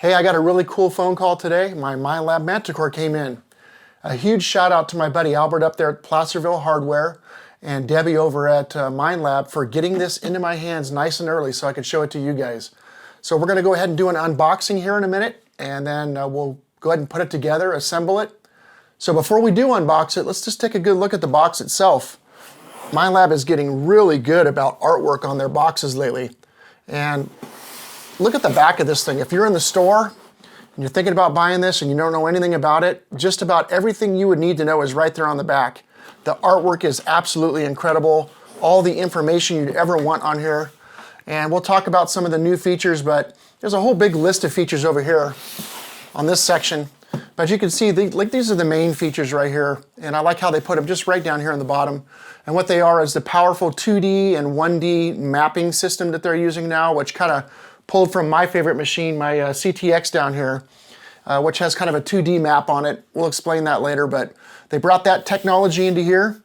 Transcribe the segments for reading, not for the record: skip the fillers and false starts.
Hey, I got a really cool phone call today. My Minelab Manticore came in. A huge shout out to my buddy Albert up there at Placerville Hardware and Debbie over at Minelab for getting this into my hands nice and early so I could show it to you guys. So we're going to go ahead and do an unboxing here in a minute, and then we'll go ahead and put it together, assemble it. So before we do unbox it, let's just take a good look at the box itself. Minelab is getting really good about artwork on their boxes lately. And look at the back of this thing. If you're in the store and you're thinking about buying this and you don't know anything about it, just about everything you would need to know is right there on the back. The artwork is absolutely incredible. All the information you'd ever want on here. And we'll talk about some of the new features, but there's a whole big list of features over here on this section. But you can see, these are the main features right here. And I like how they put them just right down here on the bottom. And what they are is the powerful 2D and 1D mapping system that they're using now, which kind of pulled from my favorite machine, my CTX down here, which has kind of a 2D map on it. We'll explain that later, but they brought that technology into here.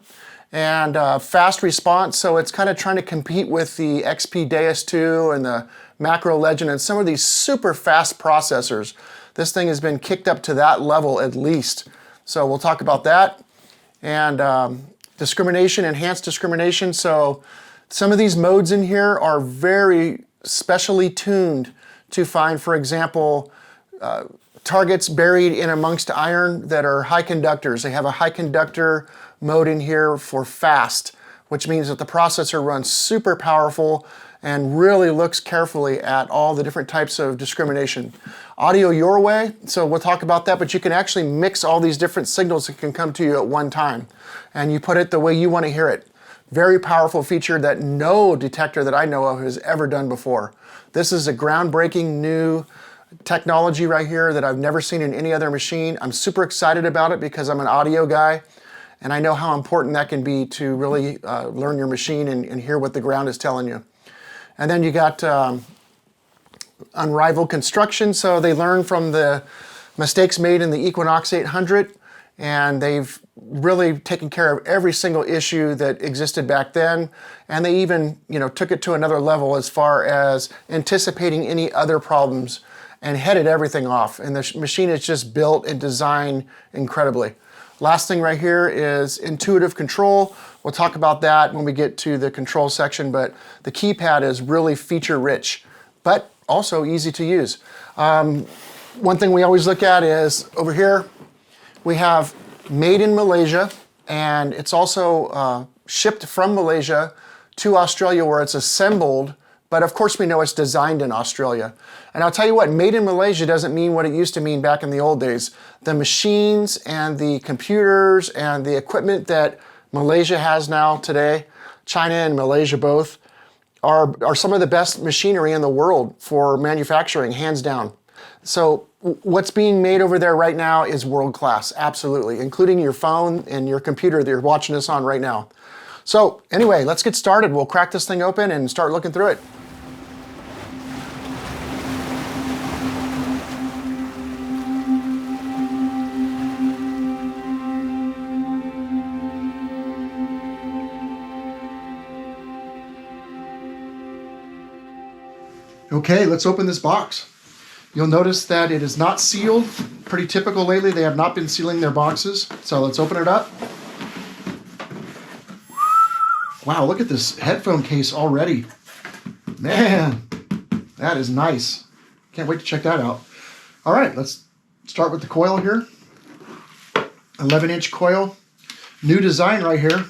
And fast response, so it's kind of trying to compete with the XP Deus 2 and the Macro Legend and some of these super fast processors. This thing has been kicked up to that level at least. So we'll talk about that. And discrimination, enhanced discrimination. So some of these modes in here are very specially tuned to find, for example, targets buried in amongst iron that are high conductors. They have a high conductor mode in here for fast, which means that the processor runs super powerful and really looks carefully at all the different types of discrimination. Audio your way, so we'll talk about that, but you can actually mix all these different signals that can come to you at one time, and you put it the way you want to hear it. Very powerful feature that no detector that I know of has ever done before. This is a groundbreaking new technology right here that I've never seen in any other machine. I'm super excited about it because I'm an audio guy, and I know how important that can be to really learn your machine and hear what the ground is telling you. And then you got unrivaled construction, so they learn from the mistakes made in the Equinox 800, and they've really taken care of every single issue that existed back then, and they even, took it to another level as far as anticipating any other problems and headed everything off. And the machine is just built and designed incredibly. Last thing right here is intuitive control. We'll talk about that when we get to the control section, but the keypad is really feature rich, but also easy to use. One thing we always look at is over here, we have made in Malaysia, and it's also shipped from Malaysia to Australia where it's assembled, but of course we know it's designed in Australia. And I'll tell you what, made in Malaysia doesn't mean what it used to mean back in the old days. The machines and the computers and the equipment that Malaysia has now today, China and Malaysia both, are some of the best machinery in the world for manufacturing, hands down. So what's being made over there right now is world class, absolutely, including your phone and your computer that you're watching this on right now. So anyway, let's get started. We'll crack this thing open and start looking through it. Okay, let's open this box. You'll notice that it is not sealed. Pretty typical lately. They have not been sealing their boxes. So let's open it up. Wow, look at this headphone case already. Man, that is nice. Can't wait to check that out. All right, let's start with the coil here. 11-inch coil. New design right here.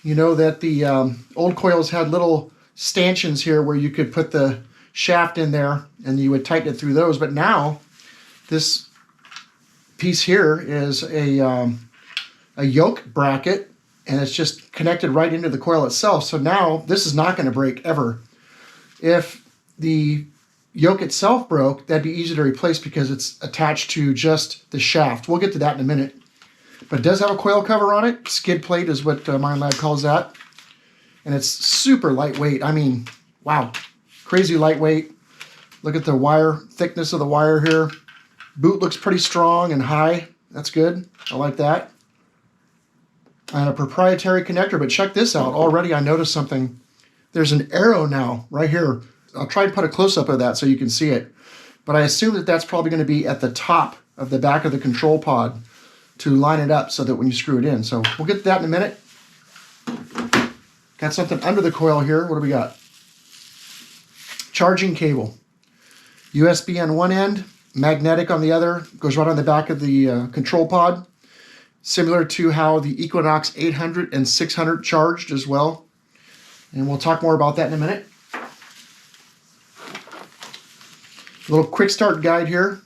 You know that the old coils had little stanchions here where you could put the shaft in there and you would tighten it through those, but now this piece here is a yoke bracket, and it's just connected right into the coil itself. So now this is not going to break ever. If the yoke itself broke, that'd be easy to replace because it's attached to just the shaft. We'll get to that in a minute. But it does have a coil cover on it. Skid plate is what Minelab calls that. And it's super lightweight. I mean, wow, crazy lightweight. Look at the wire, thickness of the wire here. Boot looks pretty strong and high. That's good. I like that. And a proprietary connector, but check this out. Already I noticed something. There's an arrow now right here. I'll try and put a close-up of that so you can see it. but I assume that that's probably going to be at the top of the back of the control pod to line it up so that when you screw it in. So we'll get to that in a minute. Got something under the coil here. What do we got? Charging cable. USB on one end, magnetic on the other, goes right on the back of the control pod. Similar to how the Equinox 800 and 600 charged as well. And we'll talk more about that in a minute. A little quick start guide here.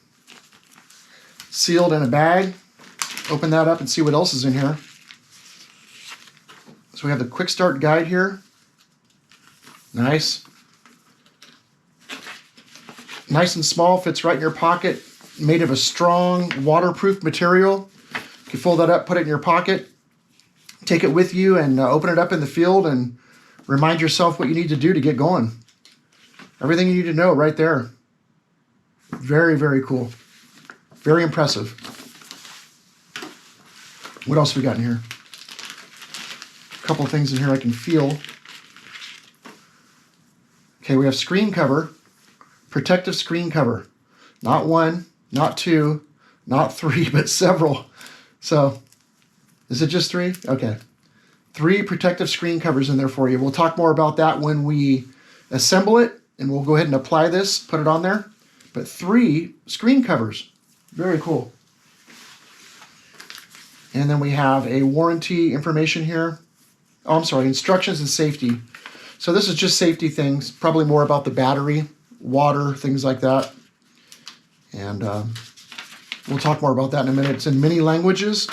Sealed in a bag. Open that up and see what else is in here. So we have the quick start guide here. Nice. Nice and small, fits right in your pocket. Made of a strong waterproof material. You can fold that up, put it in your pocket, take it with you and open it up in the field and remind yourself what you need to do to get going. Everything you need to know right there. Very, very cool. Very impressive. What else we got in here? A couple of things in here I can feel. Okay, we have screen cover. Protective screen cover. Not one, not two, not three, but several. So, is it just three? Okay. 3 protective screen covers in there for you. We'll talk more about that when we assemble it, and we'll go ahead and apply this, put it on there. But 3 screen covers. Very cool. And then we have a warranty information here. Oh, I'm sorry, instructions and safety. So this is just safety things, probably more about the battery, water, things like that. And we'll talk more about that in a minute. It's in many languages.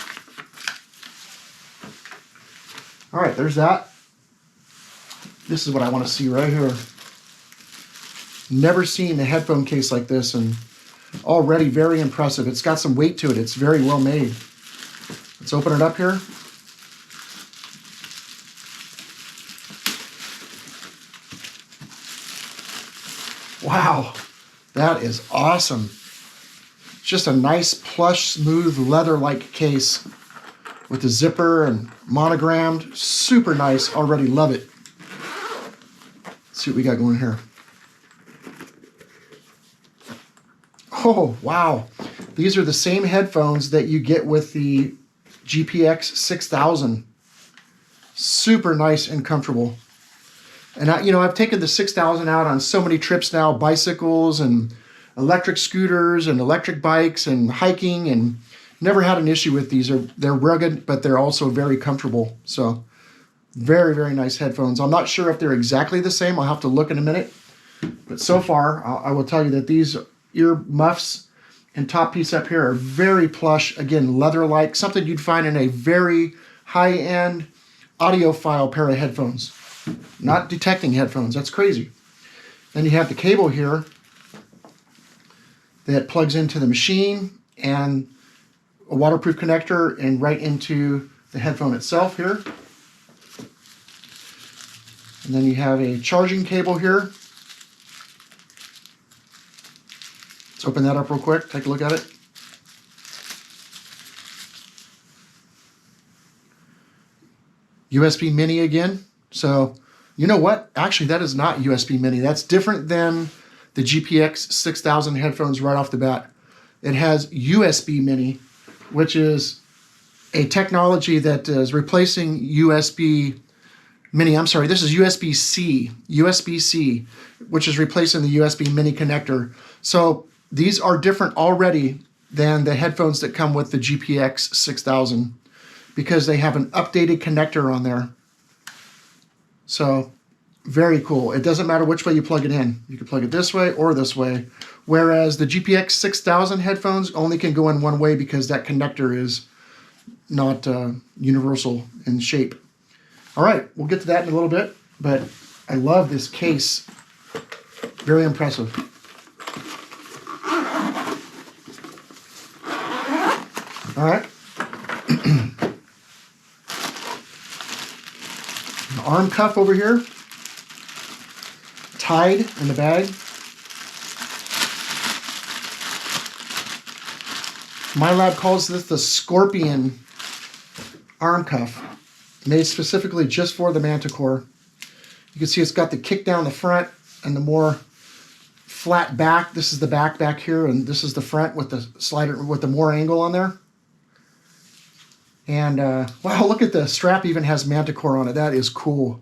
All right, there's that. This is what I want to see right here. Never seen a headphone case like this, and already very impressive. It's got some weight to it. It's very well made. Let's open it up here. Wow, that is awesome. Just a nice, plush, smooth, leather-like case with the zipper and monogrammed. Super nice. Already love it. Let's see what we got going here. Oh, wow. These are the same headphones that you get with the GPX 6000. Super nice and comfortable. And I've taken the 6000 out on so many trips now, bicycles and electric scooters and electric bikes and hiking, and never had an issue with these. They're rugged, but they're also very comfortable. So very, very nice headphones. I'm not sure if they're exactly the same. I'll have to look in a minute. But so far, I will tell you that these ear muffs and top piece up here are very plush. Again, leather-like, something you'd find in a very high-end audiophile pair of headphones. Not detecting headphones. That's crazy. Then you have the cable here that plugs into the machine and a waterproof connector and right into the headphone itself here. And then you have a charging cable here. Let's open that up real quick. Take a look at it. USB mini again. So, you know what? Actually, that is not USB mini. That's different than the GPX 6000 headphones right off the bat. It has USB mini, which is a technology that is replacing USB mini. I'm sorry, this is USB-C, which is replacing the USB mini connector. So these are different already than the headphones that come with the GPX 6000 because they have an updated connector on there. So very cool. It doesn't matter which way you plug it in. You can plug it this way or this way. Whereas the GPX 6000 headphones only can go in one way because that connector is not universal in shape. All right, we'll get to that in a little bit, but I love this case. Very impressive. All right. An arm cuff over here, tied in the bag. Minelab calls this the Scorpion arm cuff, made specifically just for the Manticore. You can see it's got the kick down the front and the more flat back. This is the back here, and this is the front with the slider with the more angle on there. And wow, look at the strap, even has Manticore on it. That is cool.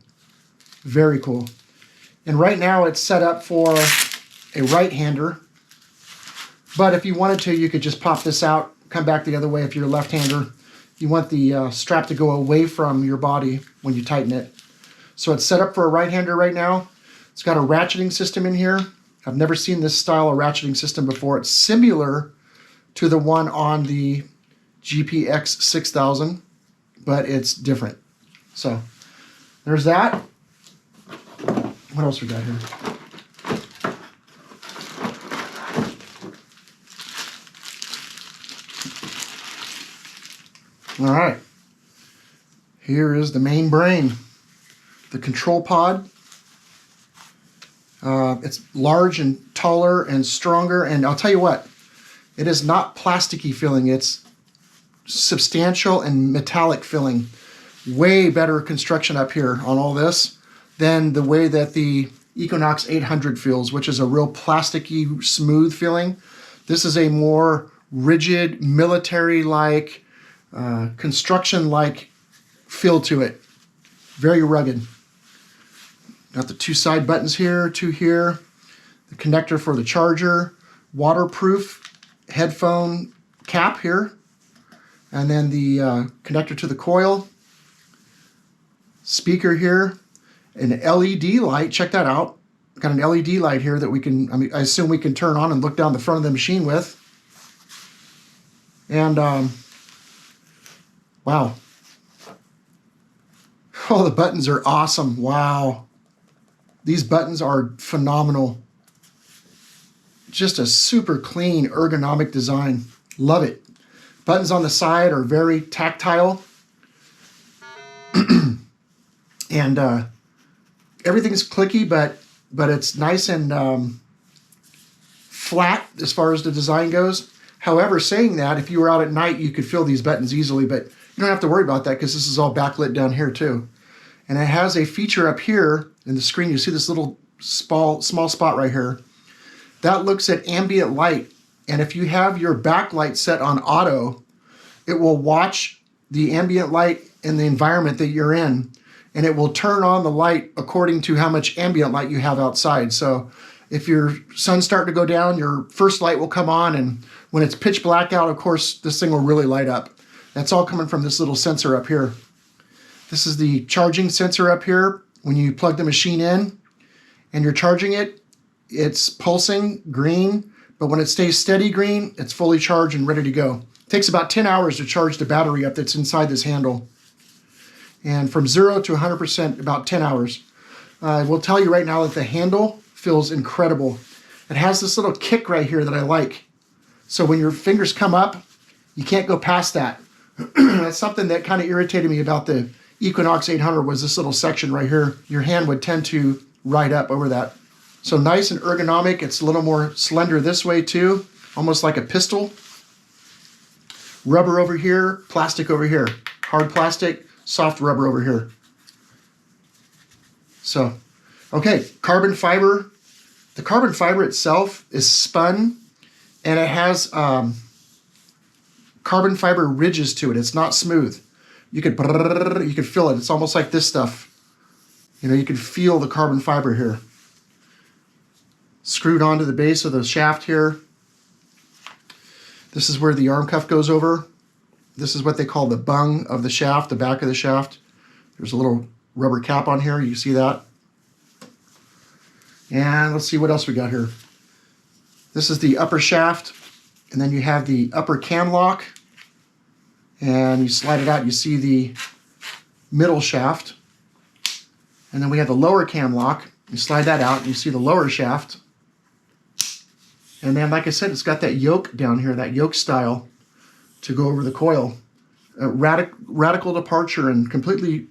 Very cool. And right now it's set up for a right-hander. But if you wanted to, you could just pop this out, come back the other way if you're a left-hander. You want the strap to go away from your body when you tighten it. So it's set up for a right-hander right now. It's got a ratcheting system in here. I've never seen this style of ratcheting system before. It's similar to the one on the GPX 6000, but it's different. So there's that. What else we got here? All right. Here is the main brain, the control pod. It's large and taller and stronger, and I'll tell you what, it is not plasticky feeling. It's substantial and metallic feeling. Way better construction up here on all this than the way that the Equinox 800 feels, which is a real plasticky, smooth feeling. This is a more rigid, military-like, construction-like feel to it. Very rugged. Got the two side buttons here, two here, the connector for the charger, waterproof headphone cap here, and then the connector to the coil, speaker here, an LED light. Check that out. Got an LED light here that we can, I assume we can turn on and look down the front of the machine with. And wow. Oh, the buttons are awesome. Wow. These buttons are phenomenal. Just a super clean, ergonomic design. Love it. Buttons on the side are very tactile. And everything's clicky, but it's nice and flat as far as the design goes. However, saying that, if you were out at night, you could feel these buttons easily, but you don't have to worry about that because this is all backlit down here too. And it has a feature up here in the screen. You see this little small spot right here. That looks at ambient light. And if you have your backlight set on auto, it will watch the ambient light in the environment that you're in, and it will turn on the light according to how much ambient light you have outside. So if your sun's starting to go down, your first light will come on, and when it's pitch black out, of course, this thing will really light up. That's all coming from this little sensor up here. This is the charging sensor up here. When you plug the machine in and you're charging it, it's pulsing green, but when it stays steady green, it's fully charged and ready to go. It takes about 10 hours to charge the battery up that's inside this handle. And from 0 to 100%, about 10 hours. I will tell you right now that the handle feels incredible. It has this little kick right here that I like. So when your fingers come up, you can't go past that. That's something that kind of irritated me about the Equinox 800 was this little section right here. Your hand would tend to ride up over that. So nice and ergonomic. It's a little more slender this way too, almost like a pistol. Rubber over here, plastic over here. Hard plastic, soft rubber over here. So, okay, carbon fiber. The carbon fiber itself is spun, and it has carbon fiber ridges to it. It's not smooth. You could feel it. It's almost like this stuff. You know, you can feel the carbon fiber here. Screwed onto the base of the shaft here. This is where the arm cuff goes over. This is what they call the bung of the shaft, the back of the shaft. There's a little rubber cap on here. You see that? And let's see what else we got here. This is the upper shaft. And then you have the upper cam lock. And you slide it out, you see the middle shaft. And then we have the lower cam lock. You slide that out, and you see the lower shaft. And then, like I said, it's got that yoke down here, that yoke style to go over the coil. A radical departure and completely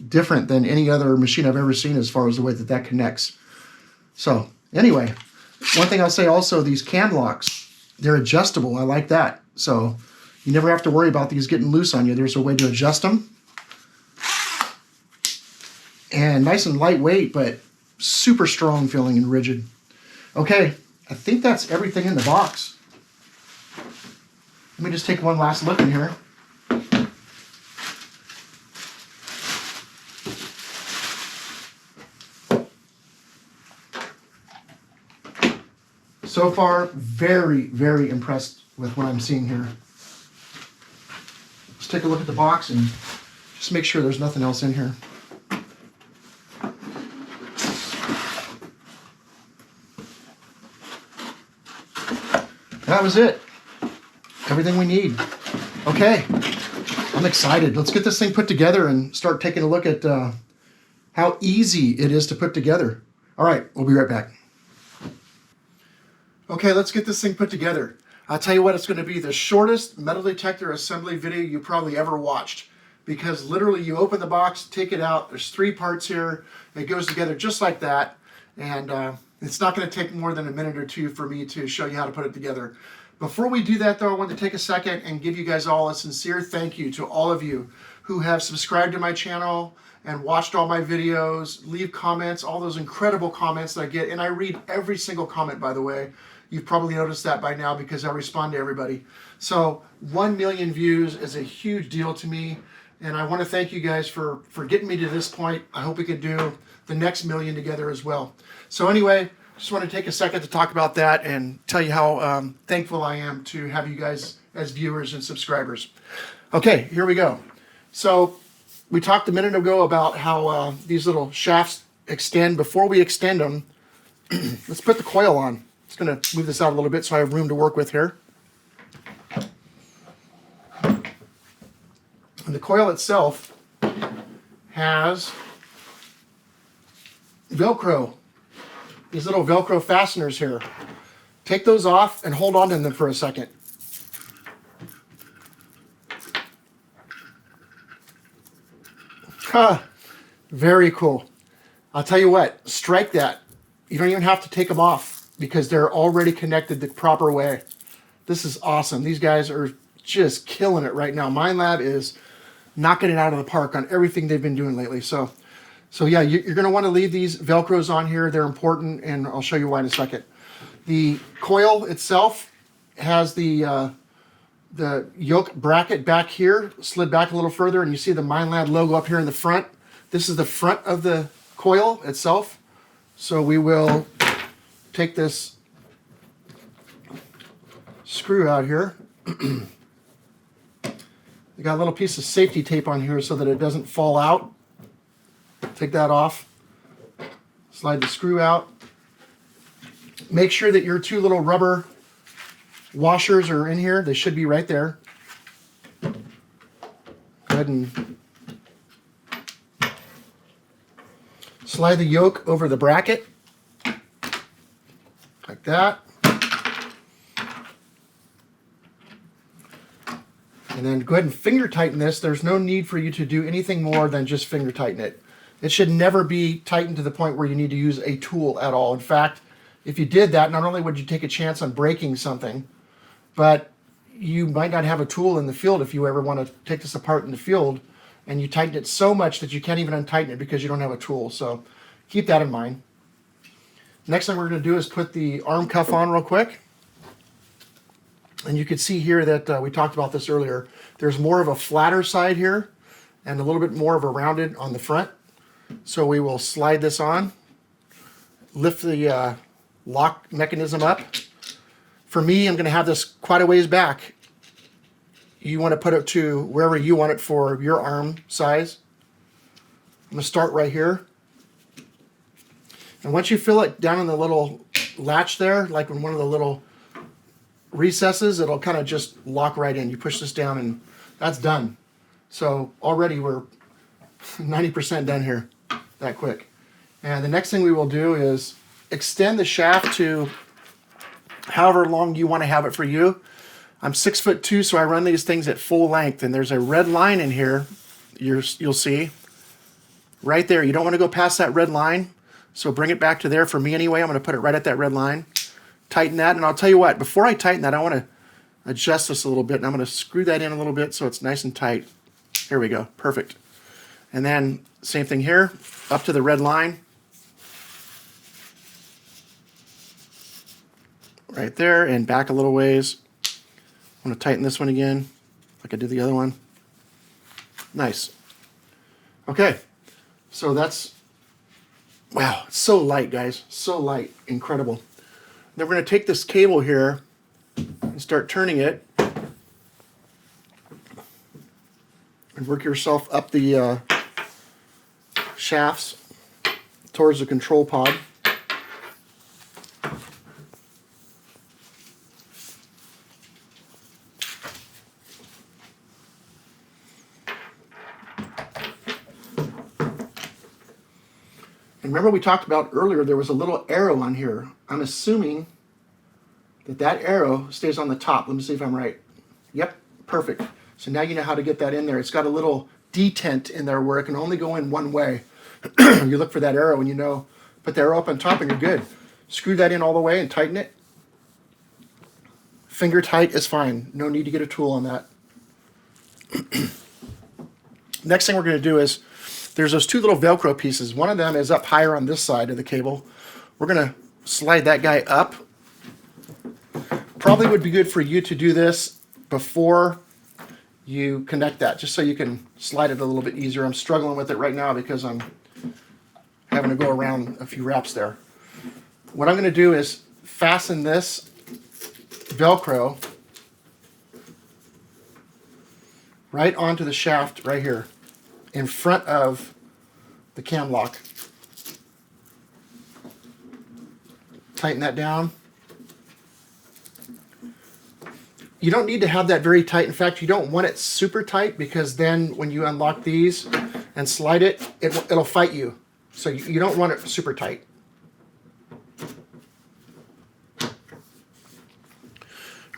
different than any other machine I've ever seen as far as the way that that connects. So, anyway, one thing I'll say also, these cam locks, they're adjustable. I like that. So, you never have to worry about these getting loose on you. There's a way to adjust them. And nice and lightweight, but super strong feeling and rigid. Okay, I think that's everything in the box. Let me just take one last look in here. So far, very, very impressed with what I'm seeing here. Let's take a look at the box and just make sure there's nothing else in here. That was it. Everything we need. Okay, I'm excited. Let's get this thing put together and start taking a look at how easy it is to put together. All right, we'll be right back. Okay, let's get this thing put together. I'll tell you what, it's going to be the shortest metal detector assembly video you probably ever watched, because literally you open the box, take it out, there's 3 parts here, it goes together just like that, and it's not going to take more than a minute or 2 for me to show you how to put it together. Before we do that though, I want to take a second and give you guys all a sincere thank you to all of you who have subscribed to my channel and watched all my videos, leave comments, all those incredible comments that I get, and I read every single comment, by the way. You've probably noticed that by now because I respond to everybody. So 1 million views is a huge deal to me, and I want to thank you guys for getting me to this point. I hope we can do the next million together as well. So anyway, just want to take a second to talk about that and tell you how thankful I am to have you guys as viewers and subscribers. Okay, here we go. So we talked a minute ago about how these little shafts extend. Before we extend them, let's put the coil on. Just going to move this out a little bit so I have room to work with here. And the coil itself has Velcro, these little Velcro fasteners here. Take those off and hold on to them for a second. Very cool. I'll tell you what, strike that. You don't even have to take them off because they're already connected the proper way. This is awesome. These guys are just killing it right now. Minelab is knocking it out of the park on everything they've been doing lately. So yeah, you're going to want to leave these Velcros on here. They're important, and I'll show you why in a second. The coil itself has the yoke bracket back here, slid back a little further, and you see the Minelab logo up here in the front. This is the front of the coil itself. So we will take this screw out here. You got a little piece of safety tape on here so that it doesn't fall out. Take that off. Slide the screw out. Make sure that your 2 little rubber washers are in here. They should be right there. Go ahead and slide the yoke over the bracket. Like that. And then go ahead and finger tighten this. There's no need for you to do anything more than just finger tighten it. It should never be tightened to the point where you need to use a tool at all. In fact, if you did that, not only would you take a chance on breaking something, but you might not have a tool in the field if you ever want to take this apart in the field, and you tighten it so much that you can't even untighten it because you don't have a tool. So keep that in mind. Next thing we're going to do is put the arm cuff on real quick. And you can see here that we talked about this earlier. There's more of a flatter side here and a little bit more of a rounded on the front. So we will slide this on, lift the lock mechanism up. For me, I'm going to have this quite a ways back. You want to put it to wherever you want it for your arm size. I'm going to start right here. And once you feel it down in the little latch there, like in one of the little recesses, it'll kind of just lock right in. You push this down and that's done. So already we're 90% done here, that quick. And the next thing we will do is extend the shaft to however long you want to have it for you. I'm 6'2", so I run these things at full length, and there's a red line in here you'll see right there. You don't want to go past that red line, so bring it back to there. For me anyway, I'm going to put it right at that red line. Tighten that, and I'll tell you what, before I tighten that, I want to adjust this a little bit, and I'm going to screw that in a little bit so it's nice and tight. Here we go, perfect. And then same thing here, up to the red line. right there and back a little ways. I'm going to tighten this one again like I did the other one. Nice. Okay, so that's, wow, it's so light, guys. So light, incredible. Then we're going to take this cable here and start turning it. And work yourself up the shafts towards the control pod. And remember we talked about earlier there was a little arrow on here. I'm assuming that that arrow stays on the top. Let me see if I'm right. Yep, perfect. So now you know how to get that in there. It's got a little detent in there where it can only go in one way. You look for that arrow and you know, put the arrow up on top and you're good. Screw that in all the way and tighten it. Finger tight is fine. No need to get a tool on that. Next thing we're going to do is, there's those two little Velcro pieces. One of them is up higher on this side of the cable. We're going to slide that guy up. Probably would be good for you to do this before you connect that, just so you can slide it a little bit easier. I'm struggling with it right now because I'm having to go around a few wraps there. What I'm going to do is fasten this Velcro right onto the shaft right here in front of the cam lock. Tighten that down. You don't need to have that very tight. In fact, you don't want it super tight because then when you unlock these and slide it, it'll fight you. So you don't want it super tight.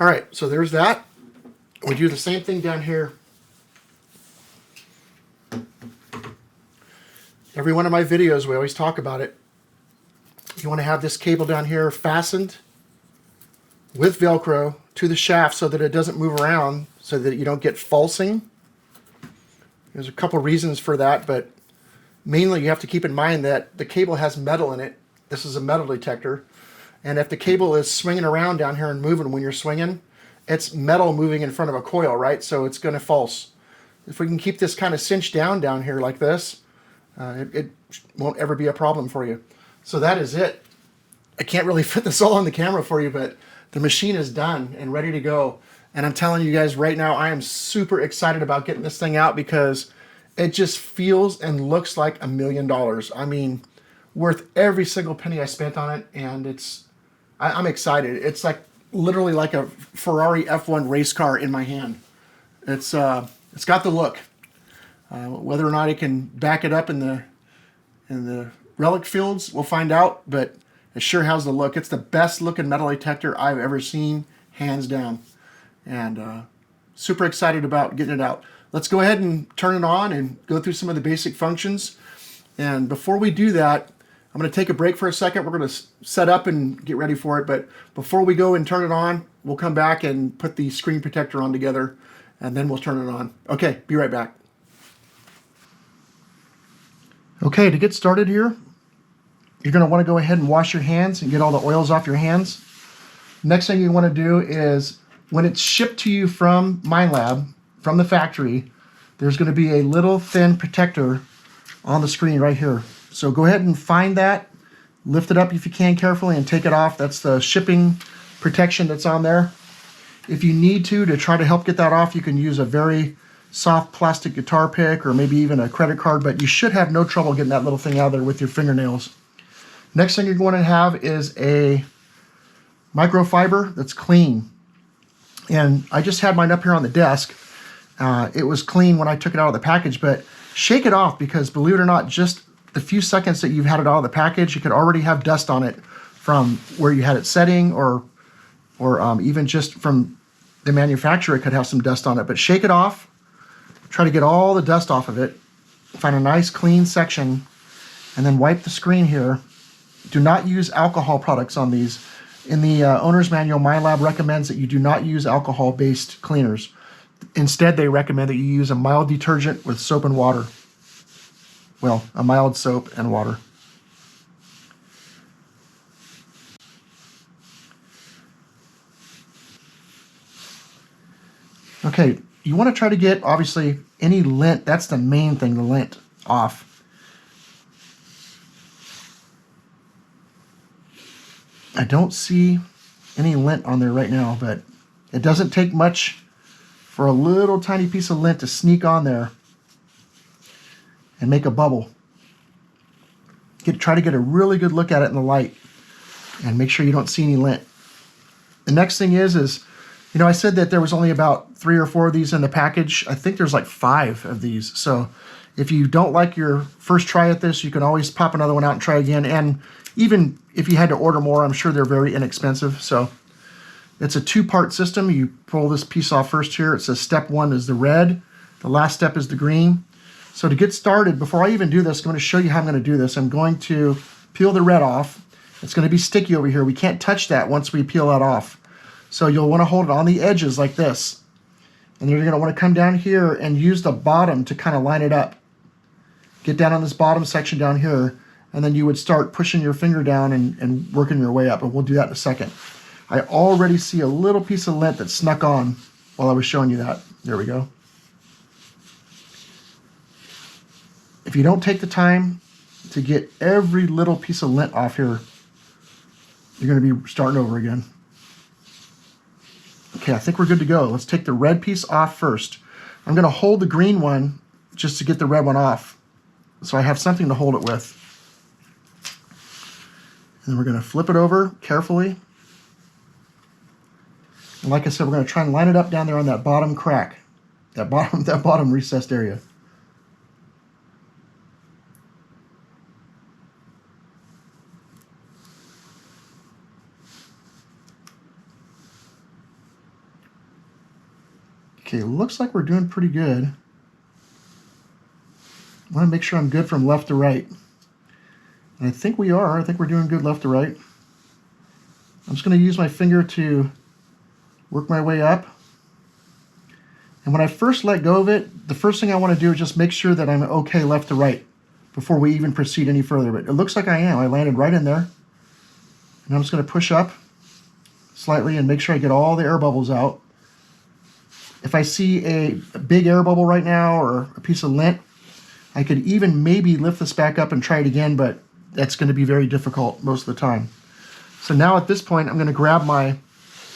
All right, so there's that. We do the same thing down here. Every one of my videos, we always talk about it. You want to have this cable down here fastened with Velcro to the shaft so that it doesn't move around, so that you don't get falsing. There's a couple reasons for that, but mainly you have to keep in mind that the cable has metal in it. This is a metal detector. And if the cable is swinging around down here and moving when you're swinging, it's metal moving in front of a coil, right? So it's going to false. If we can keep this kind of cinched down here like this, it won't ever be a problem for you. So that is it. I can't really fit this all on the camera for you, but the machine is done and ready to go. And I'm telling you guys right now, I am super excited about getting this thing out because it just feels and looks like $1 million. I mean, worth every single penny I spent on it, and I'm excited. It's like literally like a Ferrari F1 race car in my hand. It's got the look. Whether or not it can back it up in the relic fields, we'll find out, but it sure has the look. It's the best looking metal detector I've ever seen, hands down. And super excited about getting it out. Let's go ahead and turn it on and go through some of the basic functions. And before we do that, I'm going to take a break for a second. We're going to set up and get ready for it. But before we go and turn it on, we'll come back and put the screen protector on together, and then we'll turn it on. Okay, be right back. Okay, to get started here, you're going to want to go ahead and wash your hands and get all the oils off your hands. Next thing you want to do is, when it's shipped to you from Minelab, from the factory, there's going to be a little thin protector on the screen right here. So go ahead and find that, lift it up if you can carefully, and take it off. That's the shipping protection that's on there. If you need to try to help get that off, you can use a very soft plastic guitar pick or maybe even a credit card, but you should have no trouble getting that little thing out of there with your fingernails. Next thing you're going to have is a microfiber that's clean. And I just had mine up here on the desk. It was clean when I took it out of the package, but shake it off because, believe it or not, just the few seconds that you've had it out of the package, you could already have dust on it from where you had it setting, or even just from the manufacturer, it could have some dust on it. But shake it off. Try to get all the dust off of it. Find a nice clean section, and then wipe the screen here. Do not use alcohol products on these. In the owner's manual, Minelab recommends that you do not use alcohol-based cleaners. Instead, they recommend that you use a mild detergent with soap and water. Well, a mild soap and water. Okay, you want to try to get, obviously, any lint. That's the main thing, the lint, off. I don't see any lint on there right now, but it doesn't take much for a little tiny piece of lint to sneak on there and make a bubble. Try to get a really good look at it in the light and make sure you don't see any lint. The next thing is, you know, I said that there was only about 3 or 4 of these in the package. I think there's like 5 of these. So if you don't like your first try at this, you can always pop another one out and try again. And even if you had to order more, I'm sure they're very inexpensive. So it's a 2-part system. You pull this piece off first here. It says step 1 is the red. The last step is the green. So to get started, before I even do this, I'm going to show you how I'm going to do this. I'm going to peel the red off. It's going to be sticky over here. We can't touch that once we peel that off. So you'll want to hold it on the edges like this. And you're going to want to come down here and use the bottom to kind of line it up. Get down on this bottom section down here, and then you would start pushing your finger down and working your way up. And we'll do that in a second. I already see a little piece of lint that snuck on while I was showing you that. There we go. If you don't take the time to get every little piece of lint off here, you're going to be starting over again. Okay, I think we're good to go. Let's take the red piece off first. I'm going to hold the green one just to get the red one off, so I have something to hold it with. And then we're going to flip it over carefully. And like I said, we're going to try and line it up down there on that bottom crack, that bottom recessed area. Okay, looks like we're doing pretty good. I want to make sure I'm good from left to right. And I think we are. I think we're doing good left to right. I'm just going to use my finger to work my way up. And when I first let go of it, the first thing I want to do is just make sure that I'm okay left to right before we even proceed any further. But it looks like I am. I landed right in there. And I'm just going to push up slightly and make sure I get all the air bubbles out. If I see a big air bubble right now or a piece of lint, I could even maybe lift this back up and try it again, but that's going to be very difficult most of the time. So now at this point, I'm going to grab my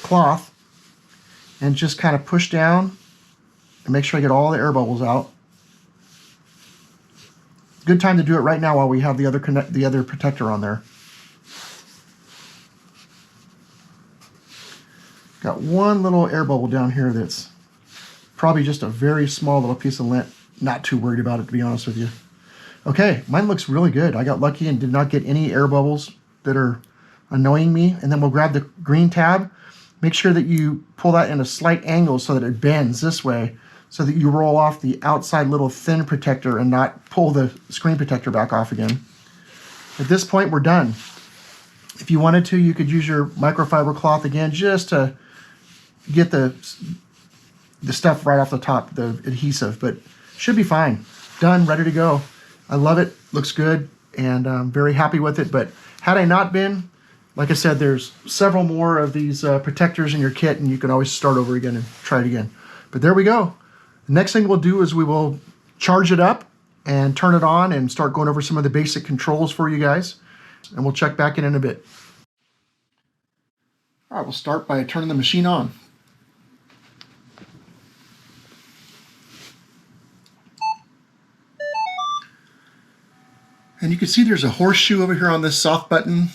cloth and just kind of push down and make sure I get all the air bubbles out. Good time to do it right now while we have the other protector on there. Got one little air bubble down here that's probably just a very small little piece of lint. Not too worried about it, to be honest with you. Okay, mine looks really good. I got lucky and did not get any air bubbles that are annoying me. And then we'll grab the green tab. Make sure that you pull that in a slight angle so that it bends this way, so that you roll off the outside little thin protector and not pull the screen protector back off again. At this point, we're done. If you wanted to, you could use your microfiber cloth again just to get the stuff right off the top, the adhesive, but should be fine. Done, ready to go. I love it, looks good, and I'm very happy with it. But had I not been, like I said, there's several more of these protectors in your kit, and you can always start over again and try it again. But there we go. The next thing we'll do is we will charge it up and turn it on and start going over some of the basic controls for you guys, and we'll check back in a bit. All right, we'll start by turning the machine on. And you can see there's a horseshoe over here on this soft button,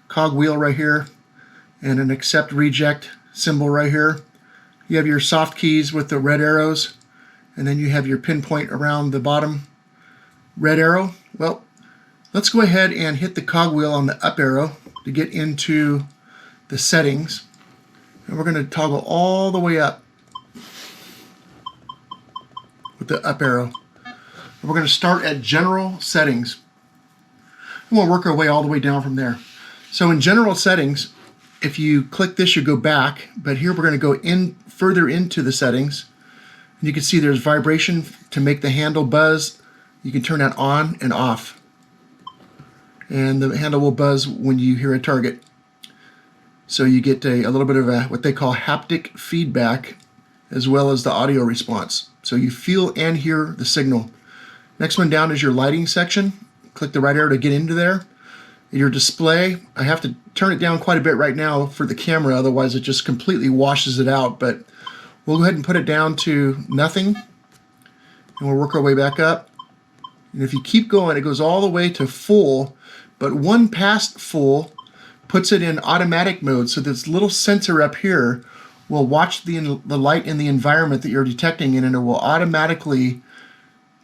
cog wheel right here, and an accept reject symbol right here. You have your soft keys with the red arrows, and then you have your pinpoint around the bottom red arrow. Well, let's go ahead and hit the cog wheel on the up arrow to get into the settings. And we're going to toggle all the way up with the up arrow. And we're going to start at general settings. And we'll work our way all the way down from there. So in general settings, if you click this, you go back, but here we're going to go in further into the settings. And you can see there's vibration to make the handle buzz. You can turn that on and off. And the handle will buzz when you hear a target. So you get a little bit of what they call haptic feedback as well as the audio response. So you feel and hear the signal. Next one down is your lighting section. Click the right arrow to get into there. Your display, I have to turn it down quite a bit right now for the camera, otherwise it just completely washes it out, but we'll go ahead and put it down to nothing, and we'll work our way back up. And if you keep going, it goes all the way to full, but one past full puts it in automatic mode, so this little sensor up here will watch the light in the environment that you're detecting in, and it will automatically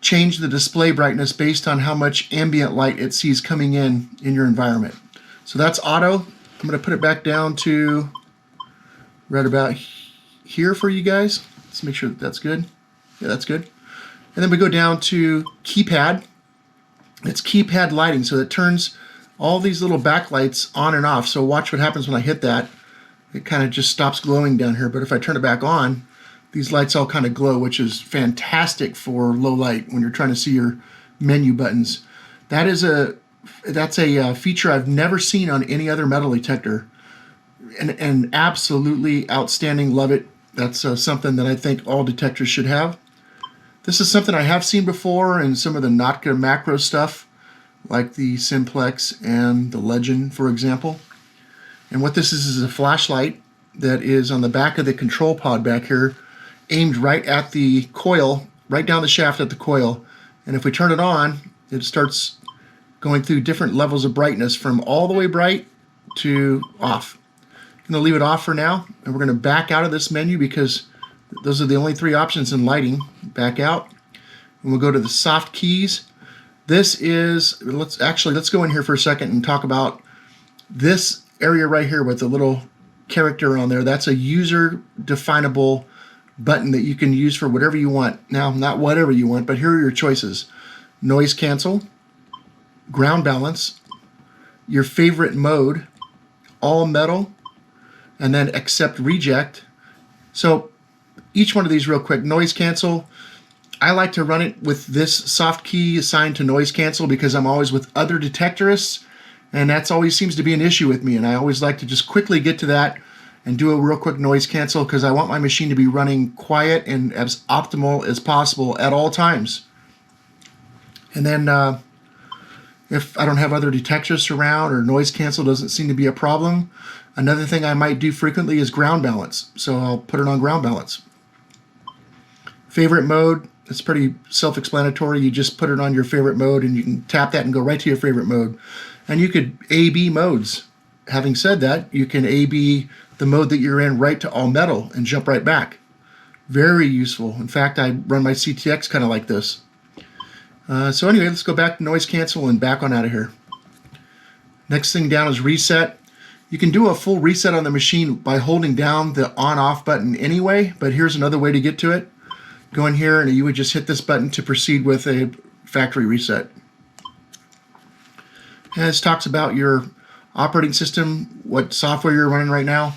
change the display brightness based on how much ambient light it sees coming in your environment. So that's auto. I'm going to put it back down to right about here for you guys. Let's make sure that that's good. Yeah, that's good. And then we go down to keypad. It's keypad lighting, so it turns all these little backlights on and off. So watch what happens when I hit that. It kind of just stops glowing down here, but if I turn it back on, these lights all kind of glow, which is fantastic for low light when you're trying to see your menu buttons. That's a feature I've never seen on any other metal detector, and absolutely outstanding. Love it. That's something that I think all detectors should have. This is something I have seen before in some of the Notka macro stuff, like the Simplex and the Legend, for example. And what this is a flashlight that is on the back of the control pod back here, aimed right at the coil, right down the shaft at the coil. And if we turn it on, it starts going through different levels of brightness from all the way bright to off. I'm going to leave it off for now, and we're going to back out of this menu because those are the only three options in lighting. Back out, and we'll go to the soft keys. This is, let's go in here for a second and talk about this area right here with the little character on there. That's a user definable button that you can use for whatever you want. Now, not whatever you want, but here are your choices. Noise cancel, ground balance, your favorite mode, all metal, and then accept reject. So each one of these real quick. Noise cancel, I like to run it with this soft key assigned to noise cancel because I'm always with other detectorists, and that's always seems to be an issue with me, and I always like to just quickly get to that and do a real quick noise cancel because I want my machine to be running quiet and as optimal as possible at all times. And then if I don't have other detectorists around or noise cancel doesn't seem to be a problem, another thing I might do frequently is ground balance. So I'll put it on ground balance. Favorite mode, it's pretty self-explanatory. You just put it on your favorite mode and you can tap that and go right to your favorite mode. And you could A/B modes. Having said that, you can A/B the mode that you're in right to all metal and jump right back. Very useful. In fact, I run my CTX kind of like this. So anyway, let's go back to noise cancel and back on out of here. Next thing down is reset. You can do a full reset on the machine by holding down the on-off button anyway, but here's another way to get to it. Go in here and you would just hit this button to proceed with a factory reset. And this talks about your operating system, what software you're running right now.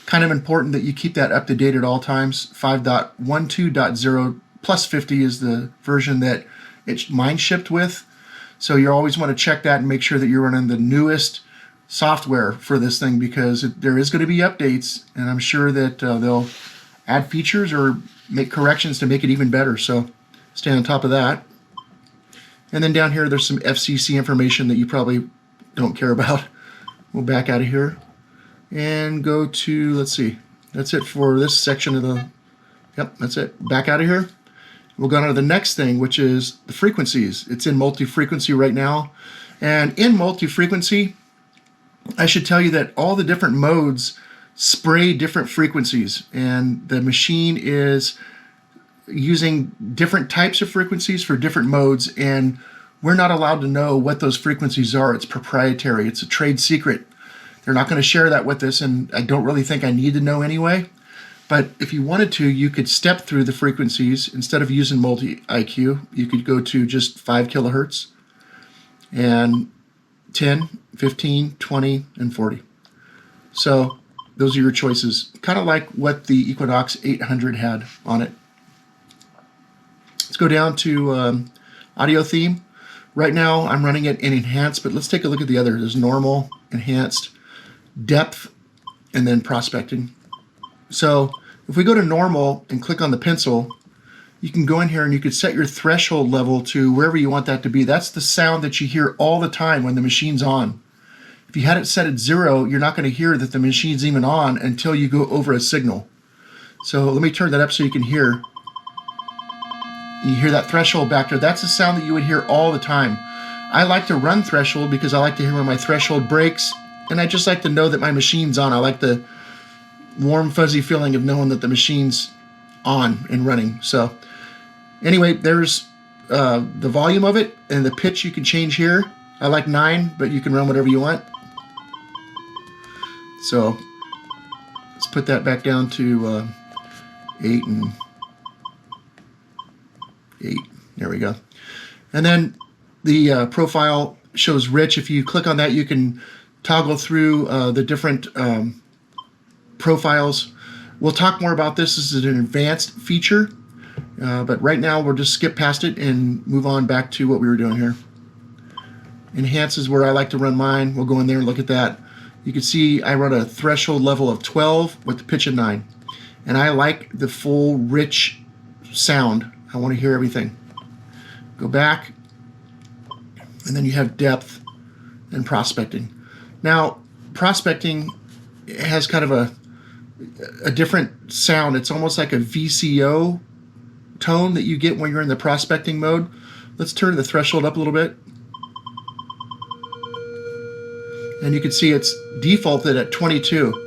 Kind of important that you keep that up to date at all times. 5.12.0 plus 50 is the version that mine shipped with. So you always want to check that and make sure that you're running the newest software for this thing because there is going to be updates, and I'm sure that they'll add features or make corrections to make it even better. So stay on top of that. And then down here, there's some FCC information that you probably don't care about. We'll back out of here and go to, let's see, that's it for this section of the, yep, that's it. Back out of here. We'll go on to the next thing, which is the frequencies. It's in multi-frequency right now. And in multi-frequency, I should tell you that all the different modes spray different frequencies, and the machine is using different types of frequencies for different modes, and we're not allowed to know what those frequencies are. It's proprietary. It's a trade secret. They're not going to share that with us, and I don't really think I need to know anyway. But if you wanted to, you could step through the frequencies. Instead of using multi-IQ, you could go to just 5 kilohertz and 10, 15, 20, and 40. So those are your choices. Kind of like what the Equinox 800 had on it. Let's go down to audio theme. Right now I'm running it in enhanced, but let's take a look at the other. There's normal, enhanced, depth, and then prospecting. So If we go to normal and click on the pencil, you can go in here and you could set your threshold level to wherever you want that to be. That's the sound that you hear all the time when the machine's on. If you had it set at 0, you're not going to hear that the machine's even on until you go over a signal. So let me turn that up so you can hear. You hear that threshold back there. That's the sound that you would hear all the time. I like to run threshold because I like to hear when my threshold breaks, and I just like to know that my machine's on. I like the warm, fuzzy feeling of knowing that the machine's on and running. So anyway, there's the volume of it, and the pitch you can change here. I like 9, but you can run whatever you want. So let's put that back down to 8 and 8. There we go. And then the profile shows rich. If you click on that, you can toggle through the different profiles. We'll talk more about this. This is an advanced feature, but right now we'll just skip past it and move on back to what we were doing here. Enhance is where I like to run mine. We'll go in there and look at that. You can see I run a threshold level of 12 with the pitch of 9. And I like the full rich sound. I want to hear everything. Go back, and then you have depth and prospecting. Now, prospecting has kind of a different sound. It's almost like a VCO tone that you get when you're in the prospecting mode. Let's turn the threshold up a little bit. And you can see it's defaulted at 22.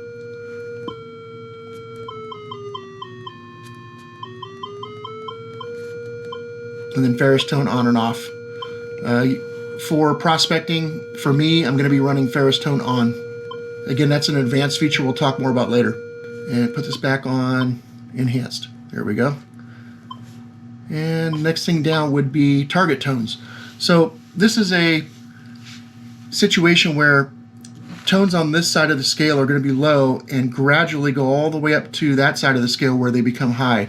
And then ferrous tone on and off. For prospecting, for me, I'm going to be running ferrous tone on. Again, that's an advanced feature we'll talk more about later. And put this back on enhanced. There we go. And next thing down would be target tones. So this is a situation where tones on this side of the scale are going to be low and gradually go all the way up to that side of the scale where they become high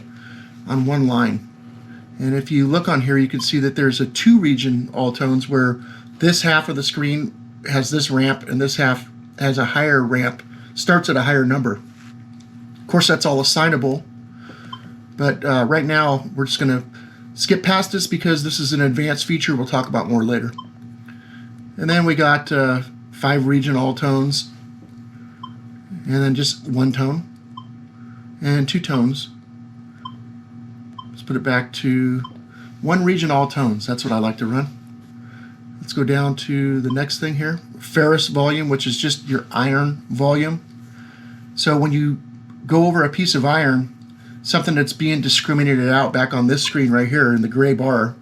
on one line. And if you look on here, you can see that there's a 2-region all tones where this half of the screen has this ramp and this half has a higher ramp, starts at a higher number. Of course, that's all assignable, but right now we're just going to skip past this because this is an advanced feature we'll talk about more later. And then we got 5-region all tones, and then just 1 tone and 2 tones. Let's put it back to 1-region all tones. That's what I like to run. Let's go down to the next thing here, ferrous volume, which is just your iron volume. So when you go over a piece of iron, something that's being discriminated out back on this screen right here in the gray bar,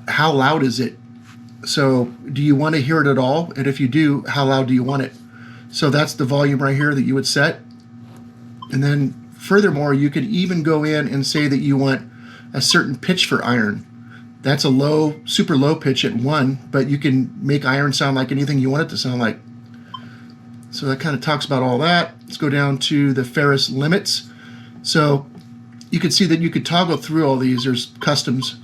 how loud is it? So do you want to hear it at all? And if you do, how loud do you want it? So that's the volume right here that you would set. And then furthermore, you could even go in and say that you want a certain pitch for iron. That's a low, super low pitch at 1, but you can make iron sound like anything you want it to sound like. So that kind of talks about all that. Let's go down to the ferrous limits. So you could see that you could toggle through all these. There's customs.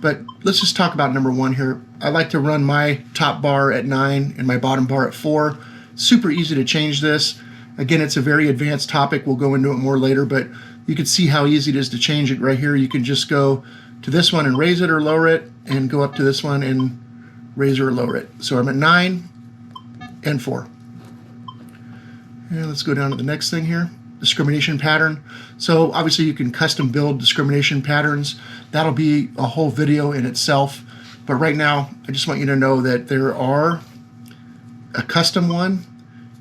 But let's just talk about number 1 here. I like to run my top bar at 9 and my bottom bar at 4. Super easy to change this. Again, it's a very advanced topic. We'll go into it more later, but you can see how easy it is to change it right here. You can just go to this one and raise it or lower it, and go up to this one and raise or lower it. So I'm at 9 and 4. And let's go down to the next thing here. Discrimination pattern. So obviously you can custom build discrimination patterns. That'll be a whole video in itself. But right now, I just want you to know that there are a custom one,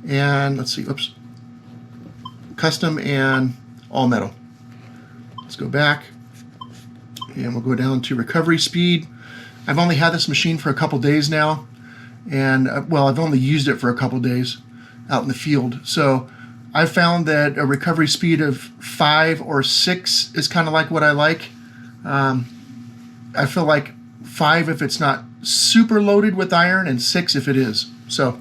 and let's see, oops, custom and all metal. Let's go back, and we'll go down to recovery speed. I've only had this machine for a couple days now, and well, I've only used it for a couple days out in the field. So I've found that a recovery speed of 5 or 6 is kind of like what I like. I feel like 5 if it's not super loaded with iron, and 6 if it is. So,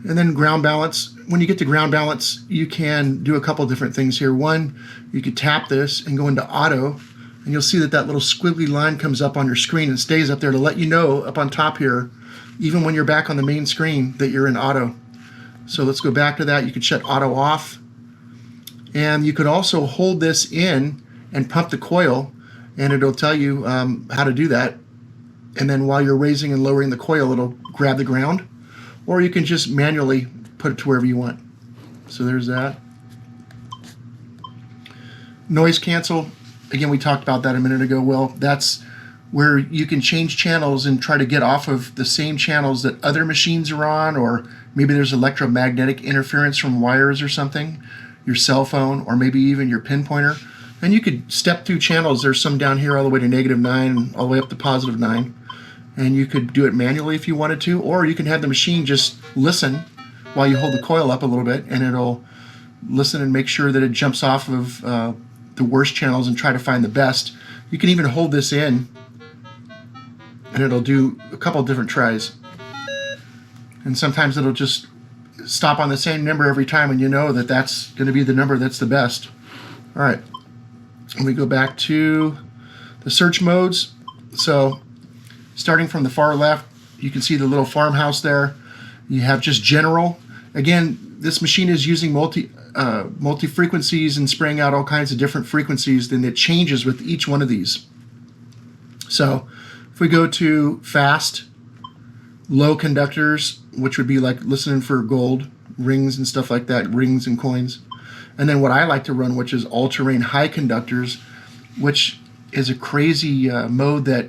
and then ground balance. When you get to ground balance, you can do a couple different things here. One, you could tap this and go into auto, and you'll see that that little squiggly line comes up on your screen and stays up there to let you know up on top here, even when you're back on the main screen, that you're in auto. So let's go back to that. You can shut auto off. And you could also hold this in and pump the coil, and it'll tell you how to do that. And then while you're raising and lowering the coil, it'll grab the ground, or you can just manually put it to wherever you want. So there's that. Noise cancel, again, we talked about that a minute ago. Well, that's where you can change channels and try to get off of the same channels that other machines are on, or maybe there's electromagnetic interference from wires or something, your cell phone, or maybe even your pinpointer. And you could step through channels. There's some down here all the way to -9, all the way up to +9. And you could do it manually if you wanted to, or you can have the machine just listen while you hold the coil up a little bit, and it'll listen and make sure that it jumps off of the worst channels and try to find the best. You can even hold this in, and it'll do a couple different tries. And sometimes it'll just stop on the same number every time, and you know that that's going to be the number that's the best. All right, and we go back to the search modes. So starting from the far left, you can see the little farmhouse there. You have just general. Again, this machine is using multi frequencies and spraying out all kinds of different frequencies, then it changes with each one of these. So if we go to fast, low conductors, which would be like listening for gold, rings and stuff like that, rings and coins. And then what I like to run, which is all-terrain high conductors, which is a crazy mode that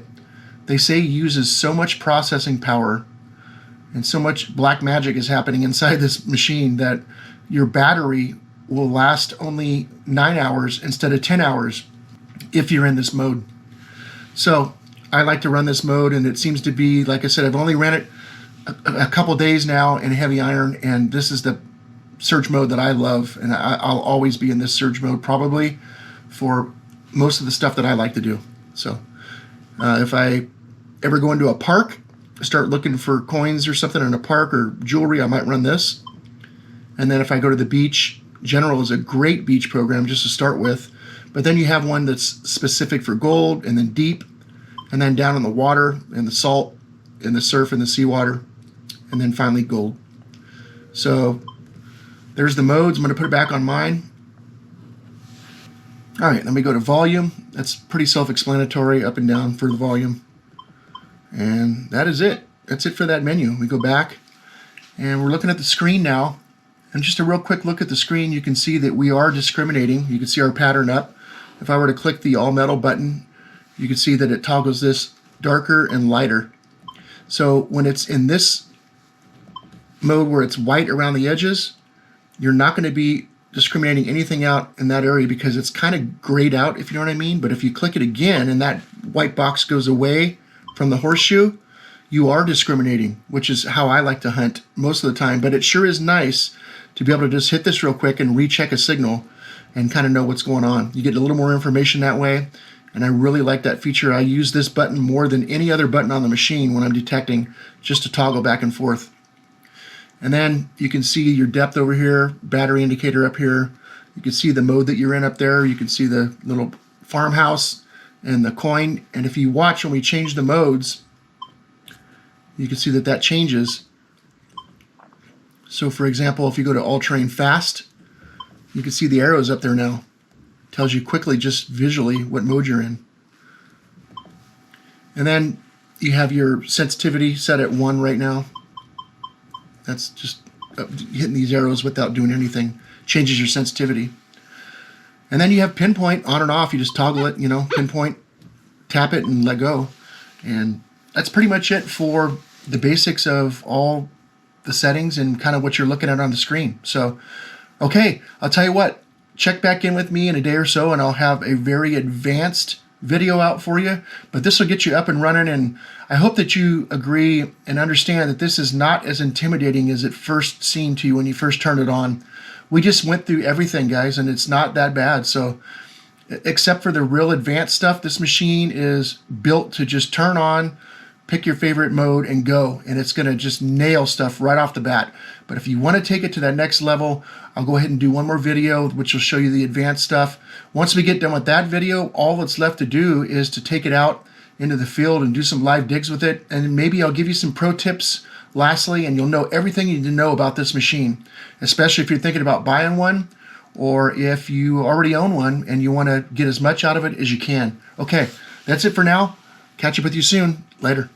they say uses so much processing power and so much black magic is happening inside this machine that your battery will last only 9 hours instead of 10 hours if you're in this mode. So I like to run this mode, and it seems to be, like I said, I've only ran it a couple days now in heavy iron, and this is the surge mode that I love, and I'll always be in this surge mode probably for most of the stuff that I like to do. So if I ever go into a park, start looking for coins or something in a park or jewelry, I might run this. And then if I go to the beach, General is a great beach program just to start with, but then you have one that's specific for gold, and then deep, and then down in the water, and the salt, and the surf, and the seawater, and then finally gold. So there's the modes. I'm going to put it back on mine. All right, let me go to volume. That's pretty self-explanatory, up and down for the volume. And that is it. That's it for that menu. We go back, and we're looking at the screen now. And just a real quick look at the screen, you can see that we are discriminating. You can see our pattern up. If I were to click the all metal button, you can see that it toggles this darker and lighter. So when it's in this mode where it's white around the edges, you're not going to be discriminating anything out in that area because it's kind of grayed out, if you know what I mean. But if you click it again and that white box goes away from the horseshoe, you are discriminating, which is how I like to hunt most of the time. But it sure is nice to be able to just hit this real quick and recheck a signal and kind of know what's going on. You get a little more information that way, and I really like that feature. I use this button more than any other button on the machine when I'm detecting, just to toggle back and forth. And then you can see your depth over here, battery indicator up here. You can see the mode that you're in up there. You can see the little farmhouse and the coin. And if you watch when we change the modes, you can see that that changes. So for example, if you go to all-terrain fast, you can see the arrows up there now. It tells you quickly, just visually, what mode you're in. And then you have your sensitivity set at 1 right now. That's just hitting these arrows without doing anything. Changes your sensitivity. And then you have pinpoint on and off. You just toggle it, you know, pinpoint, tap it, and let go. And that's pretty much it for the basics of all the settings and kind of what you're looking at on the screen. So, okay, I'll tell you what, check back in with me in a day or so, and I'll have a very advanced video out for you. But this will get you up and running, and I hope that you agree and understand that this is not as intimidating as it first seemed to you when you first turned it on. We just went through everything, guys, and it's not that bad. So except for the real advanced stuff, this machine is built to just turn on, pick your favorite mode, and go. And it's going to just nail stuff right off the bat. But if you want to take it to that next level, I'll go ahead and do one more video, which will show you the advanced stuff. Once we get done with that video, all that's left to do is to take it out into the field and do some live digs with it. And maybe I'll give you some pro tips lastly, and you'll know everything you need to know about this machine, especially if you're thinking about buying one, or if you already own one and you want to get as much out of it as you can. Okay, that's it for now. Catch up with you soon. Later.